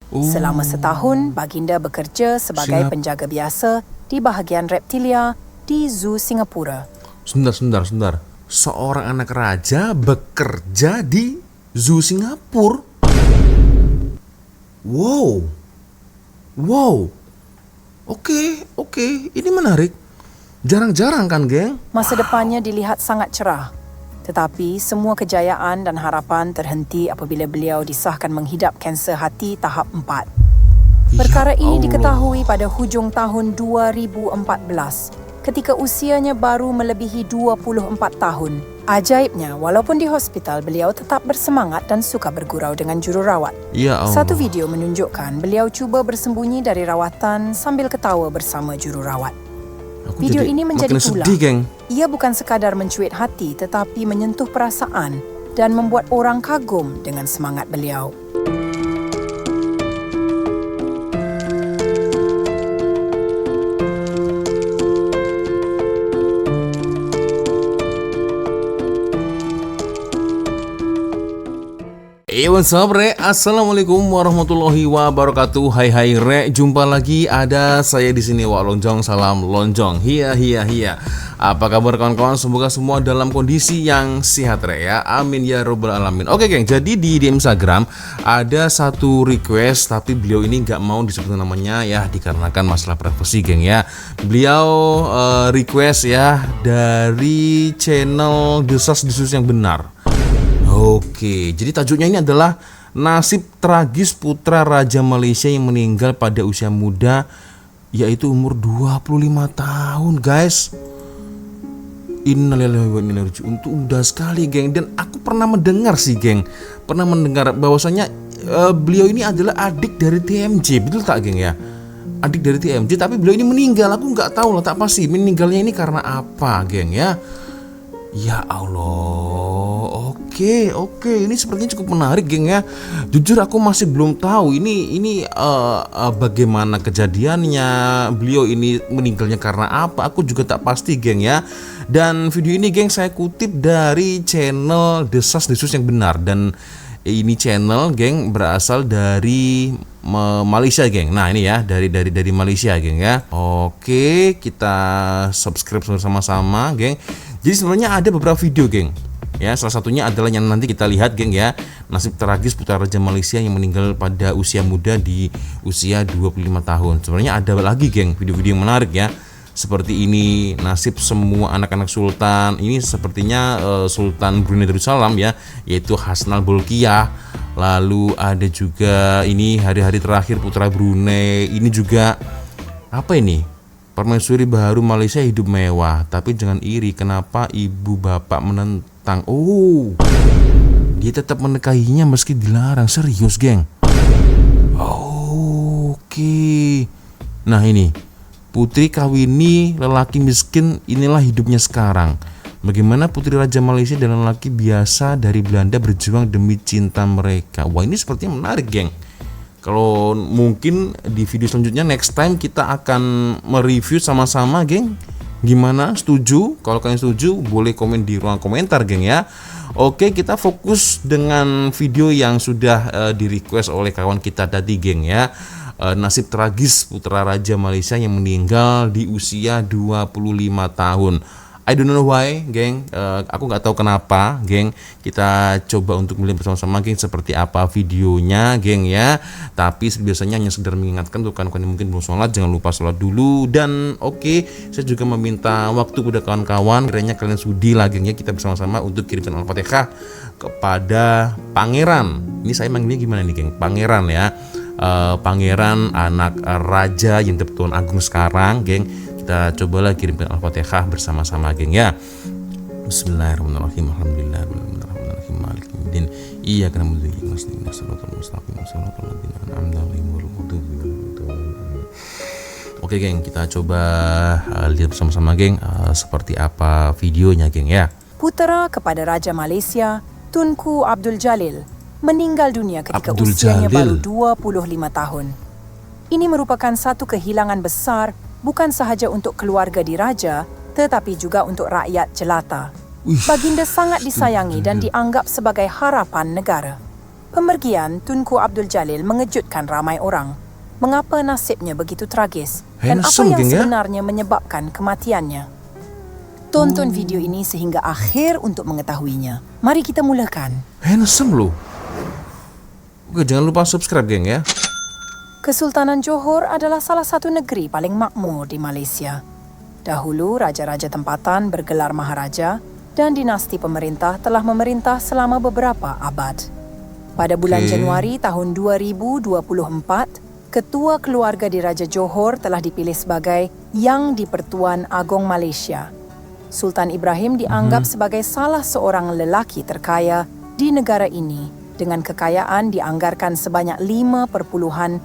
Selama setahun, baginda bekerja sebagai penjaga biasa di bahagian reptilia di Zoo Singapura. Sebentar. Seorang anak raja bekerja di Zoo Singapura. Wow. Oke. Ini menarik. Jarang-jarang kan, geng? Masa depannya dilihat sangat cerah. Tetapi semua kejayaan dan harapan terhenti apabila beliau disahkan menghidap kanser hati tahap 4. Perkara ini diketahui pada hujung tahun 2014 ketika usianya baru melebihi 24 tahun. Ajaibnya, walaupun di hospital, beliau tetap bersemangat dan suka bergurau dengan jururawat. Ya Allah. Satu video menunjukkan beliau cuba bersembunyi dari rawatan sambil ketawa bersama jururawat. Video ini menjadi tular. Sedih, geng. Ia bukan sekadar mencuit hati tetapi menyentuh perasaan dan membuat orang kagum dengan semangat beliau. What's up, Re? Assalamualaikum warahmatullahi wabarakatuh. Hai Re, jumpa lagi ada saya di sini, Wak Lonjong. Salam lonjong. Hiya. Apa kabar kawan-kawan? Semoga semua dalam kondisi yang sehat, Re, ya. Amin ya robbal alamin. Oke, geng. Jadi di Instagram ada satu request, tapi beliau ini nggak mau disebut namanya ya, dikarenakan masalah privasi, geng, ya. Beliau request ya dari channel Desas-desus yang benar. Oke, jadi tajuknya ini adalah nasib tragis putra Raja Malaysia yang meninggal pada usia muda, yaitu umur 25 tahun, guys. Innalillahi wa inna ilaihi raji'un. Itu udah sekali, geng. Dan aku pernah mendengar sih, geng. Pernah mendengar bahwasanya beliau ini adalah adik dari TMJ, betul tak, geng, ya? Adik dari TMJ, tapi beliau ini meninggal. Aku nggak tahu lah, tak pasti meninggalnya ini karena apa, geng, ya. Ya Allah, oke, ini sepertinya cukup menarik, geng, ya. Jujur aku masih belum tahu ini bagaimana kejadiannya, beliau ini meninggalnya karena apa. Aku juga tak pasti, geng, ya. Dan video ini, geng, saya kutip dari channel Desas-desus yang benar. Dan ini channel, geng, berasal dari Malaysia, geng. Nah, ini ya dari Malaysia, geng, ya. Oke, kita subscribe sama-sama, geng. Jadi sebenarnya ada beberapa video, geng. Ya, salah satunya adalah yang nanti kita lihat, geng, ya. Nasib tragis putra Raja Malaysia yang meninggal pada usia muda di usia 25 tahun. Sebenarnya ada lagi, geng, video-video yang menarik, ya. Seperti ini, nasib semua anak-anak sultan. Ini sepertinya Sultan Brunei Darussalam, ya, yaitu Hasnal Bolkiah. Lalu ada juga ini hari-hari terakhir putra Brunei. Ini juga apa ini? Permaisuri baru Malaysia hidup mewah, tapi jangan iri kenapa ibu bapak menentang. Oh, dia tetap menikahinya meski dilarang. Serius, geng. Oke. Nah, ini putri kawini lelaki miskin, inilah hidupnya sekarang. Bagaimana putri Raja Malaysia dan lelaki biasa dari Belanda berjuang demi cinta mereka. Wah, ini sepertinya menarik, geng. Kalau mungkin di video selanjutnya next time kita akan mereview sama-sama, geng. Gimana? Setuju? Kalau kalian setuju boleh komen di ruang komentar, geng, ya. Oke, kita fokus dengan video yang sudah di request oleh kawan kita tadi, geng, ya. Nasib tragis putra Raja Malaysia yang meninggal di usia 25 tahun. I don't know why, geng. Aku nggak tahu kenapa, geng. Kita coba untuk melihat bersama-sama, geng, seperti apa videonya, geng, ya. Tapi biasanya hanya sekedar mengingatkan untuk kawan-kawan yang mungkin belum sholat, jangan lupa sholat dulu. Dan oke, saya juga meminta waktu kepada kawan-kawan, kiranya kalian sudi lah, geng, ya, kita bersama-sama untuk kirimkan Al-Fatihah kepada Pangeran. Ini saya manggilnya gimana nih, geng? Pangeran, ya. Pangeran anak raja yang Tuan Agung sekarang, geng. Kita cobalah kirimkan Al-Fatihah bersama-sama, geng, ya. Bismillahirrahmanirrahim. Alhamdulillahirrahmanirrahim. Maliki yaumiddin. Iyyaka na'budu wa iyyaka nasta'in. Shiratal mustaqim. Shiratal ladzina an'amta 'alaihim ghairil maghdubi 'alaihim waladdallin. Oke, geng, kita coba lihat bersama-sama, geng, seperti apa videonya, geng, ya. Putera kepada Raja Malaysia, Tunku Abdul Jalil, meninggal dunia ketika usianya baru 25 tahun. Ini merupakan satu kehilangan besar, bukan sahaja untuk keluarga diraja, tetapi juga untuk rakyat jelata. Baginda sangat disayangi dan dianggap sebagai harapan negara. Pemergian Tunku Abdul Jalil mengejutkan ramai orang. Mengapa nasibnya begitu tragis? Dan apa Handsome, yang geng, ya? sebenarnya menyebabkan kematiannya? Tonton video ini sehingga akhir untuk mengetahuinya. Mari kita mulakan. Handsome loh. Oke, jangan lupa subscribe, geng ya. Kesultanan Johor adalah salah satu negeri paling makmur di Malaysia. Dahulu, raja-raja tempatan bergelar maharaja dan dinasti pemerintah telah memerintah selama beberapa abad. Pada bulan Januari tahun 2024, Ketua Keluarga Diraja Johor telah dipilih sebagai Yang di-Pertuan Agong Malaysia. Sultan Ibrahim dianggap sebagai salah seorang lelaki terkaya di negara ini dengan kekayaan dianggarkan sebanyak 5.7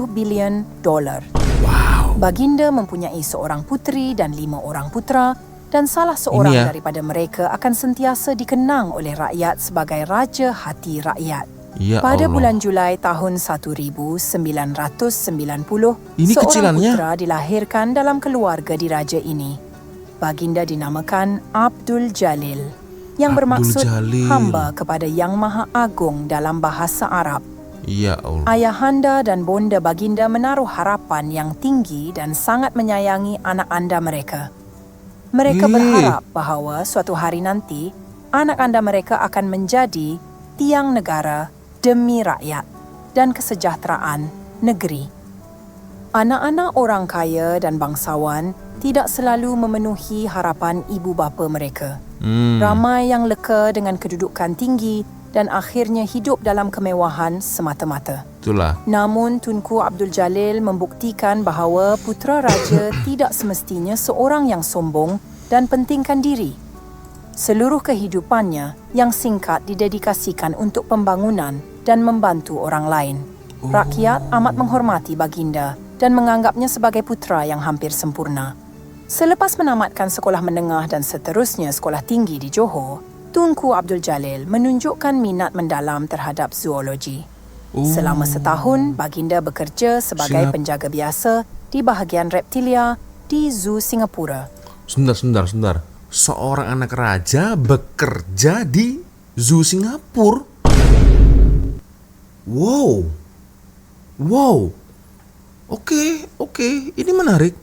bilion dolar. Wow. Baginda mempunyai seorang puteri dan 5 orang putera dan salah seorang Ini ya. daripada mereka akan sentiasa dikenang oleh rakyat sebagai Raja Hati Rakyat. Ya Pada Allah. bulan Julai tahun 1990, Ini seorang kecilannya? putera dilahirkan dalam keluarga diraja ini. Baginda dinamakan Abdul Jalil, yang Abdul bermaksud Jalil. hamba kepada Yang Maha Agung dalam bahasa Arab. Ya Allah. Ayahanda dan bonda baginda menaruh harapan yang tinggi dan sangat menyayangi anak anda mereka. Mereka berharap bahawa suatu hari nanti, anak anda mereka akan menjadi tiang negara demi rakyat dan kesejahteraan negeri. Anak-anak orang kaya dan bangsawan tidak selalu memenuhi harapan ibu bapa mereka. Ramai yang leka dengan kedudukan tinggi dan akhirnya hidup dalam kemewahan semata-mata. Itulah. Namun Tunku Abdul Jalil membuktikan bahawa putera raja tidak semestinya seorang yang sombong dan pentingkan diri. Seluruh kehidupannya yang singkat didedikasikan untuk pembangunan dan membantu orang lain. Rakyat amat menghormati baginda dan menganggapnya sebagai putera yang hampir sempurna. Selepas menamatkan sekolah menengah dan seterusnya sekolah tinggi di Johor, Tunku Abdul Jalil menunjukkan minat mendalam terhadap zoologi. Selama setahun, baginda bekerja sebagai penjaga biasa di bahagian reptilia di Zoo Singapura. Sebentar. Seorang anak raja bekerja di Zoo Singapura. Wow. Oke. Ini menarik.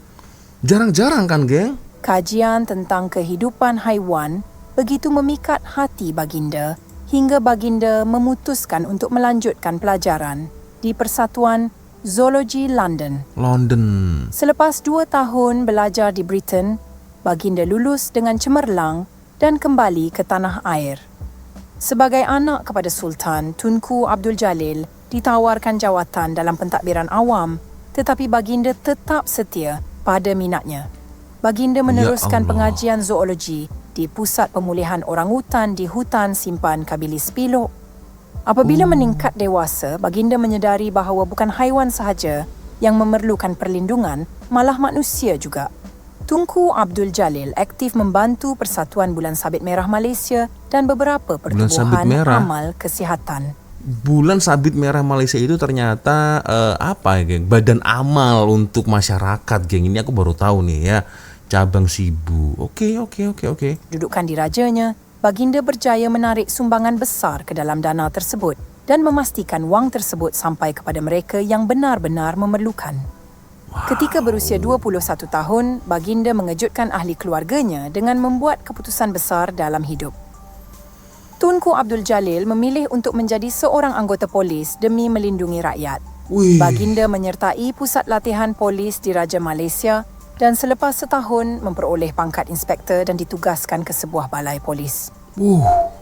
Jarang-jarang kan, geng? Kajian tentang kehidupan haiwan begitu memikat hati baginda hingga baginda memutuskan untuk melanjutkan pelajaran di Persatuan Zoologi London. Selepas 2 tahun belajar di Britain, baginda lulus dengan cemerlang dan kembali ke tanah air. Sebagai anak kepada Sultan, Tunku Abdul Jalil ditawarkan jawatan dalam pentadbiran awam, tetapi baginda tetap setia pada minatnya. Baginda meneruskan pengajian zoologi di Pusat Pemulihan Orangutan di Hutan Simpan Kabilis Pilok. Apabila meningkat dewasa, baginda menyedari bahawa bukan haiwan sahaja yang memerlukan perlindungan, malah manusia juga. Tunku Abdul Jalil aktif membantu Persatuan Bulan Sabit Merah Malaysia dan beberapa pertubuhan amal kesihatan. Bulan Sabit Merah Malaysia itu ternyata apa ya, geng? Badan amal untuk masyarakat, geng. Ini aku baru tahu nih ya. Cabang Sibu. Oke. Dudukan dirajanya, baginda berjaya menarik sumbangan besar ke dalam dana tersebut dan memastikan wang tersebut sampai kepada mereka yang benar-benar memerlukan. Ketika berusia 21 tahun, baginda mengejutkan ahli keluarganya dengan membuat keputusan besar dalam hidup. Tunku Abdul Jalil memilih untuk menjadi seorang anggota polis demi melindungi rakyat. Baginda menyertai pusat latihan polis di Raja Malaysia dan selepas setahun memperoleh pangkat inspektor dan ditugaskan ke sebuah balai polis.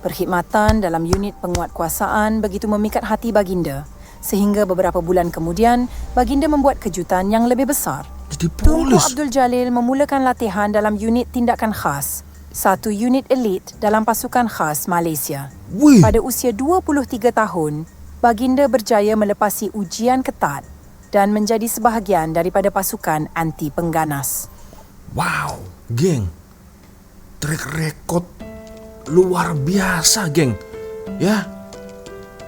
Perkhidmatan dalam unit penguatkuasaan begitu memikat hati baginda sehingga beberapa bulan kemudian baginda membuat kejutan yang lebih besar. Tunku Abdul Jalil memulakan latihan dalam unit tindakan khas, satu unit elit dalam pasukan khas Malaysia. Pada usia 23 tahun, baginda berjaya melepasi ujian ketat dan menjadi sebahagian daripada pasukan anti pengganas. Wow, geng. Track record luar biasa, geng. Ya,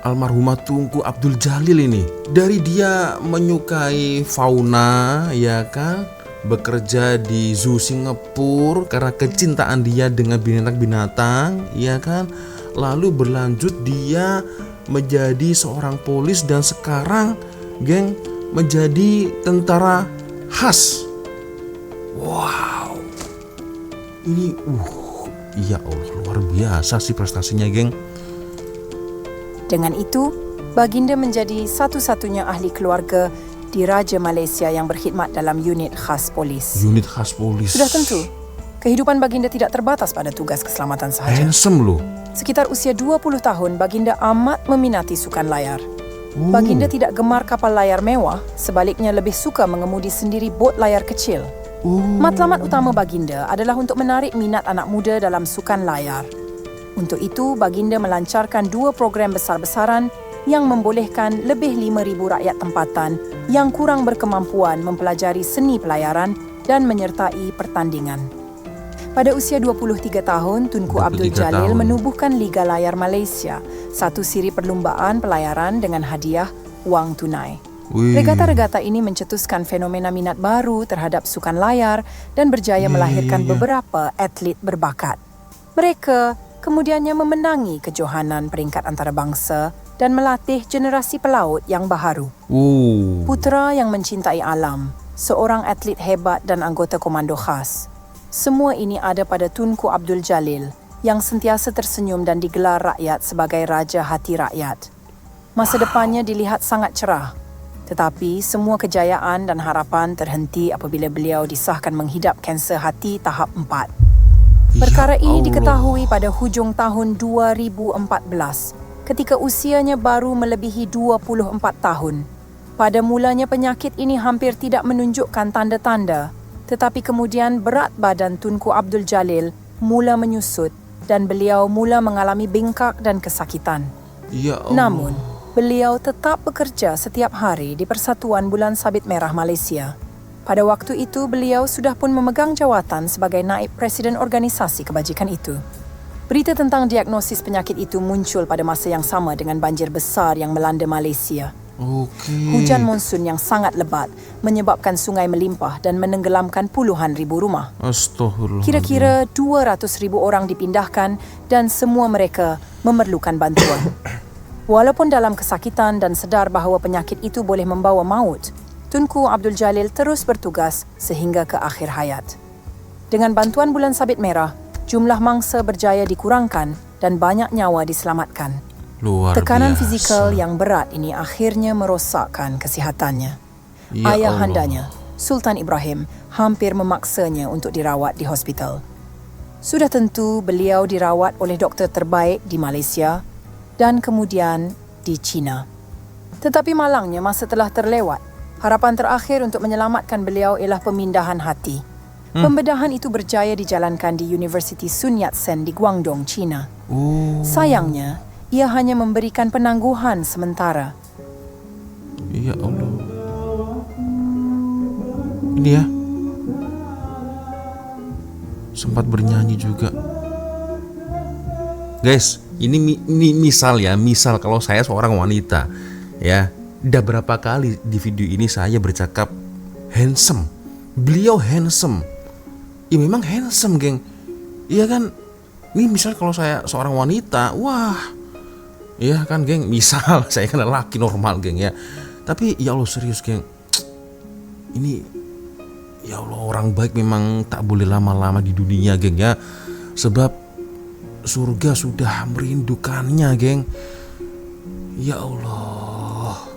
almarhumah Tunku Abdul Jalil ini. Dari dia menyukai fauna, ya kan, bekerja di Zoo Singapura karena kecintaan dia dengan binatang-binatang, ya kan. Lalu berlanjut dia menjadi seorang polis dan sekarang geng menjadi tentara khas. Wow. Ini ya Allah, luar biasa sih prestasinya, geng. Dengan itu, Baginda menjadi satu-satunya ahli keluarga di Raja Malaysia yang berkhidmat dalam unit khas polis. Unit khas polis. Sudah tentu, kehidupan Baginda tidak terbatas pada tugas keselamatan sahaja. Handsome loh. Sekitar usia 20 tahun, Baginda amat meminati sukan layar. Baginda tidak gemar kapal layar mewah, sebaliknya lebih suka mengemudi sendiri bot layar kecil. Matlamat utama Baginda adalah untuk menarik minat anak muda dalam sukan layar. Untuk itu, Baginda melancarkan 2 program besar-besaran yang membolehkan lebih 5,000 rakyat tempatan yang kurang berkemampuan mempelajari seni pelayaran dan menyertai pertandingan. Pada usia 23 tahun, Tunku Abdul 23 Jalil tahun. menubuhkan Liga Layar Malaysia, satu siri perlumbaan pelayaran dengan hadiah wang tunai. Wih. Regata-regata ini mencetuskan fenomena minat baru terhadap sukan layar dan berjaya melahirkan beberapa atlet berbakat. Mereka kemudiannya memenangi kejohanan peringkat antarabangsa dan melatih generasi pelaut yang baharu. Putera yang mencintai alam, seorang atlet hebat dan anggota komando khas. Semua ini ada pada Tunku Abdul Jalil yang sentiasa tersenyum dan digelar rakyat sebagai Raja Hati Rakyat. Masa depannya dilihat sangat cerah. Tetapi semua kejayaan dan harapan terhenti apabila beliau disahkan menghidap kanser hati tahap 4. Perkara ini diketahui pada hujung tahun 2014 ketika usianya baru melebihi 24 tahun. Pada mulanya penyakit ini hampir tidak menunjukkan tanda-tanda, tetapi kemudian berat badan Tunku Abdul Jalil mula menyusut dan beliau mula mengalami bengkak dan kesakitan. Ya Allah. Namun, beliau tetap bekerja setiap hari di Persatuan Bulan Sabit Merah Malaysia. Pada waktu itu, beliau sudah pun memegang jawatan sebagai naib presiden organisasi kebajikan itu. Berita tentang diagnosis penyakit itu muncul pada masa yang sama dengan banjir besar yang melanda Malaysia. Hujan monsun yang sangat lebat menyebabkan sungai melimpah dan menenggelamkan puluhan ribu rumah. Astaghfirullah. Kira-kira 200,000 orang dipindahkan dan semua mereka memerlukan bantuan. Walaupun dalam kesakitan dan sedar bahawa penyakit itu boleh membawa maut, Tunku Abdul Jalil terus bertugas sehingga ke akhir hayat. Dengan bantuan Bulan Sabit Merah, jumlah mangsa berjaya dikurangkan dan banyak nyawa diselamatkan. Luar Tekanan biasa. fizikal yang berat ini akhirnya merosakkan kesihatannya. Ya Ayahandanya, Sultan Ibrahim, hampir memaksanya untuk dirawat di hospital. Sudah tentu beliau dirawat oleh doktor terbaik di Malaysia dan kemudian di China. Tetapi malangnya masa telah terlewat. Harapan terakhir untuk menyelamatkan beliau ialah pemindahan hati. Pembedahan itu berjaya dijalankan di Universiti Sun Yat-sen di Guangdong, China. Sayangnya, ia hanya memberikan penangguhan sementara. Ya Allah. Ini ya. Sempat bernyanyi juga. Guys, ini misal ya, misal kalau saya seorang wanita, ya, udah berapa kali di video ini saya bercakap handsome. Beliau handsome. Ya memang handsome, geng. Iya kan? Ini misal kalau saya seorang wanita, wah. Iya kan, geng. Misal saya kan lelaki normal, geng, ya. Tapi ya Allah, serius, geng. Ini ya Allah, orang baik memang tak boleh lama-lama di dunia, geng, ya. Sebab surga sudah merindukannya, geng. Ya Allah.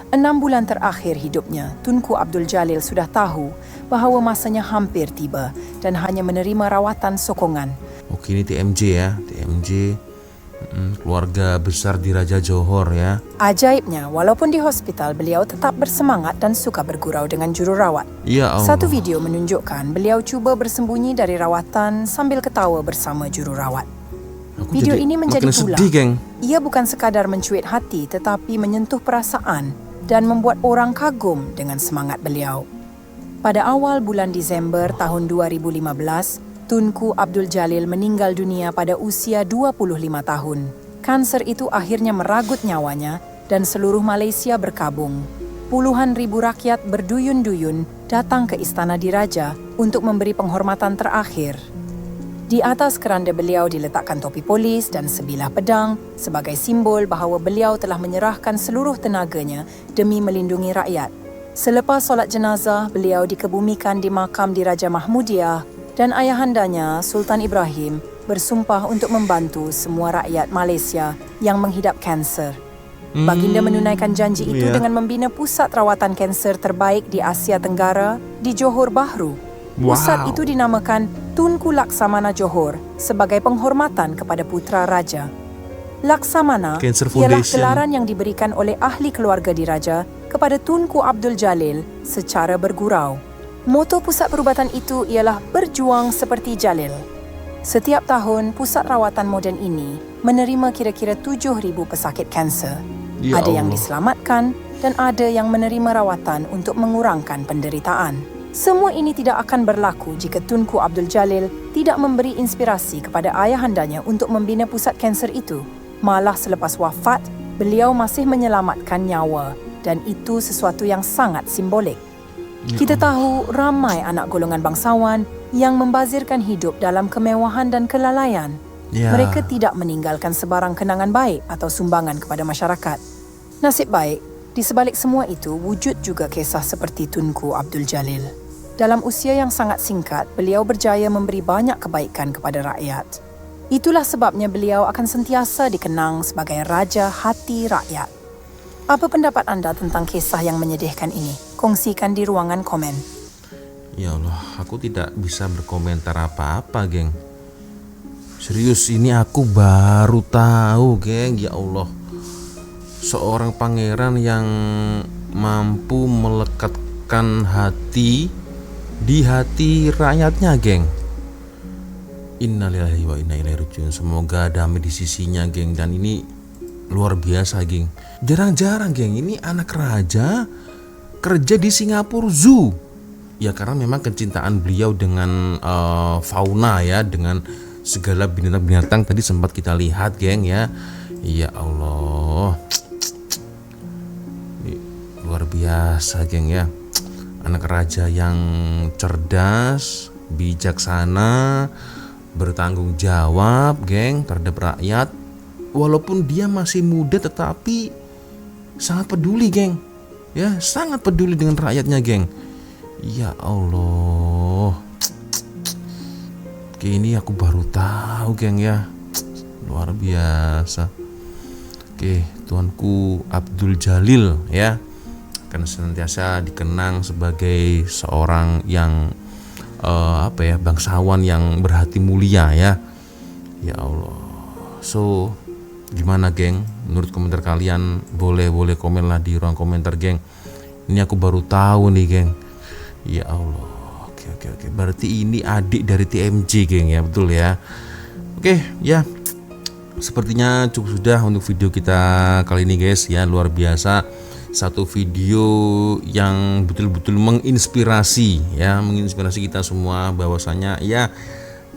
6 bulan terakhir hidupnya, Tunku Abdul Jalil sudah tahu bahawa masanya hampir tiba dan hanya menerima rawatan sokongan. Oke, ini TMJ ya, TMJ. Keluarga besar di Raja Johor, ya. Ajaibnya, walaupun di hospital, beliau tetap bersemangat dan suka bergurau dengan jururawat. Ya Allah. Satu video menunjukkan beliau cuba bersembunyi dari rawatan sambil ketawa bersama jururawat. Aku Video jadi ini menjadi makin pula. sedih, geng. Ia bukan sekadar mencuit hati tetapi menyentuh perasaan dan membuat orang kagum dengan semangat beliau. Pada awal bulan Disember tahun 2015, Tunku Abdul Jalil meninggal dunia pada usia 25 tahun. Kanser itu akhirnya meragut nyawanya dan seluruh Malaysia berkabung. Puluhan ribu rakyat berduyun-duyun datang ke Istana Diraja untuk memberi penghormatan terakhir. Di atas keranda beliau diletakkan topi polis dan sebilah pedang sebagai simbol bahawa beliau telah menyerahkan seluruh tenaganya demi melindungi rakyat. Selepas solat jenazah, beliau dikebumikan di makam Diraja Mahmudiyah dan ayahandanya, Sultan Ibrahim, bersumpah untuk membantu semua rakyat Malaysia yang menghidap kanser. Baginda menunaikan janji itu dengan membina pusat rawatan kanser terbaik di Asia Tenggara di Johor Bahru. Pusat itu dinamakan Tunku Laksamana Johor sebagai penghormatan kepada putra raja. Laksamana Cancer ialah Foundation. gelaran yang diberikan oleh ahli keluarga diraja kepada Tunku Abdul Jalil secara bergurau. Moto pusat perubatan itu ialah berjuang seperti Jalil. Setiap tahun, pusat rawatan moden ini menerima kira-kira 7,000 pesakit kanser. Ya Ada yang Allah. diselamatkan dan ada yang menerima rawatan untuk mengurangkan penderitaan. Semua ini tidak akan berlaku jika Tunku Abdul Jalil tidak memberi inspirasi kepada ayahandanya untuk membina pusat kanser itu. Malah selepas wafat, beliau masih menyelamatkan nyawa dan itu sesuatu yang sangat simbolik. Kita tahu ramai anak golongan bangsawan yang membazirkan hidup dalam kemewahan dan kelalaian. Ya. Mereka tidak meninggalkan sebarang kenangan baik atau sumbangan kepada masyarakat. Nasib baik, di sebalik semua itu wujud juga kisah seperti Tunku Abdul Jalil. Dalam usia yang sangat singkat, beliau berjaya memberi banyak kebaikan kepada rakyat. Itulah sebabnya beliau akan sentiasa dikenang sebagai Raja Hati Rakyat. Apa pendapat anda tentang kisah yang menyedihkan ini? Kongsikan di ruangan komen. Ya Allah, aku tidak bisa berkomentar apa-apa, geng. Serius, ini aku baru tahu, geng. Ya Allah, seorang pangeran yang mampu melekatkan hati di hati rakyatnya, geng. Innalillahi wa inna ilaihi rajiun. Semoga damai di sisinya, geng. Dan ini luar biasa, geng. Jarang-jarang, geng, ini anak raja kerja di Singapura Zoo. Ya karena memang kecintaan beliau dengan fauna ya, dengan segala binatang-binatang tadi sempat kita lihat, geng ya. Ya Allah, ini luar biasa, geng ya. Anak raja yang cerdas, bijaksana, bertanggung jawab, geng, terhadap rakyat. Walaupun dia masih muda tetapi sangat peduli, geng. Ya, sangat peduli dengan rakyatnya, geng. Ya Allah. Oke, ini aku baru tahu, geng ya. Luar biasa. Oke, Tuanku Abdul Jalil ya, akan senantiasa dikenang sebagai seorang yang bangsawan yang berhati mulia ya. Ya Allah. So, gimana, geng? Menurut komentar kalian, boleh komen lah di ruang komentar, geng. Ini aku baru tahu nih, geng. Ya Allah. Oke. Berarti ini adik dari TMJ, geng ya, betul ya. Oke, ya. Sepertinya cukup sudah untuk video kita kali ini, guys ya. Luar biasa. Satu video yang betul-betul menginspirasi ya, menginspirasi kita semua bahwasanya ya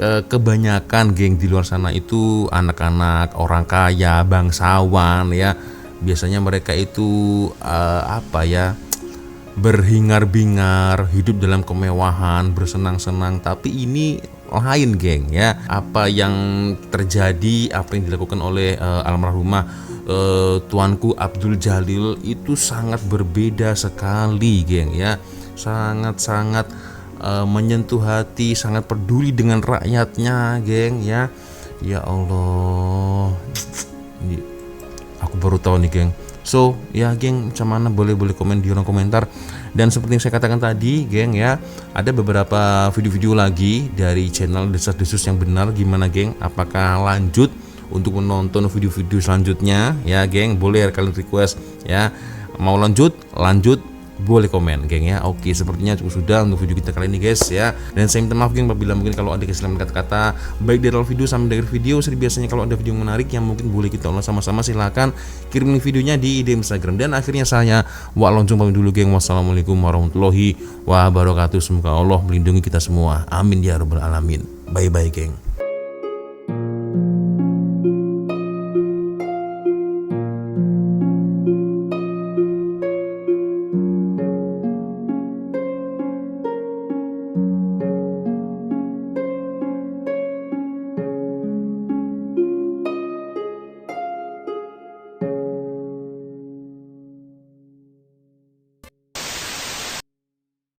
kebanyakan, geng, di luar sana itu anak-anak orang kaya, bangsawan ya. Biasanya mereka itu berhingar-bingar, hidup dalam kemewahan, bersenang-senang. Tapi ini lain, geng ya. Apa yang terjadi, apa yang dilakukan oleh almarhumah Tuanku Abdul Jalil itu sangat berbeda sekali, geng ya. Sangat-sangat menyentuh hati, sangat peduli dengan rakyatnya, geng ya. Ya Allah, ini aku baru tahu nih, geng. So ya, geng, macam mana, boleh komen di ruang komentar. Dan seperti yang saya katakan tadi, geng ya, ada beberapa video-video lagi dari channel Desas-Desus yang benar. Gimana, geng? Apakah lanjut untuk menonton video-video selanjutnya ya, geng? Boleh kalian request ya. Mau lanjut, boleh komen, geng ya. Oke, sepertinya cukup sudah untuk video kita kali ini, guys ya. Dan saya minta maaf, geng, apabila mungkin kalau ada kesalahan kata-kata baik dari awal video sampai akhir video. Seperti biasanya, kalau ada video menarik yang mungkin boleh kita ulas sama-sama, silahkan kirim videonya di DM Instagram. Dan akhirnya saya Wak Loncong pamit dulu, geng. Wassalamualaikum warahmatullahi wabarakatuh. Semoga Allah melindungi kita semua, amin ya rabbal alamin. Bye bye, geng.